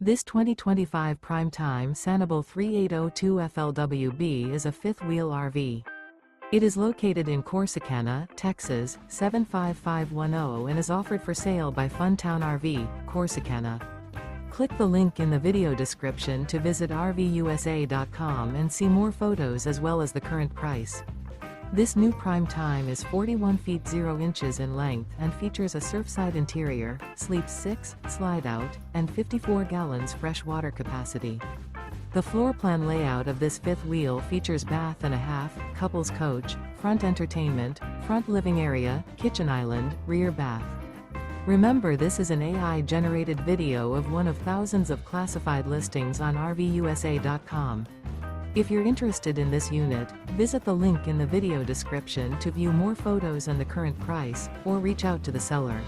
This 2025 Prime Time Sanibel 3802 FLWB is a fifth-wheel RV. It is located in Corsicana, Texas, 75510 and is offered for sale by Funtown RV, Corsicana. Click the link in the video description to visit RVUSA.com and see more photos as well as the current price. This new Prime Time is 41 feet 0 inches in length and features a SURFSIDE interior, sleeps 6, Slideout, and 54 gallons fresh water capacity. The floor plan layout of this fifth wheel features bath and a half, couples coach, front entertainment, front living area, kitchen island, rear bath. Remember, this is an AI-generated video of one of thousands of classified listings on RVUSA.com. If you're interested in this unit, visit the link in the video description to view more photos and the current price, or reach out to the seller.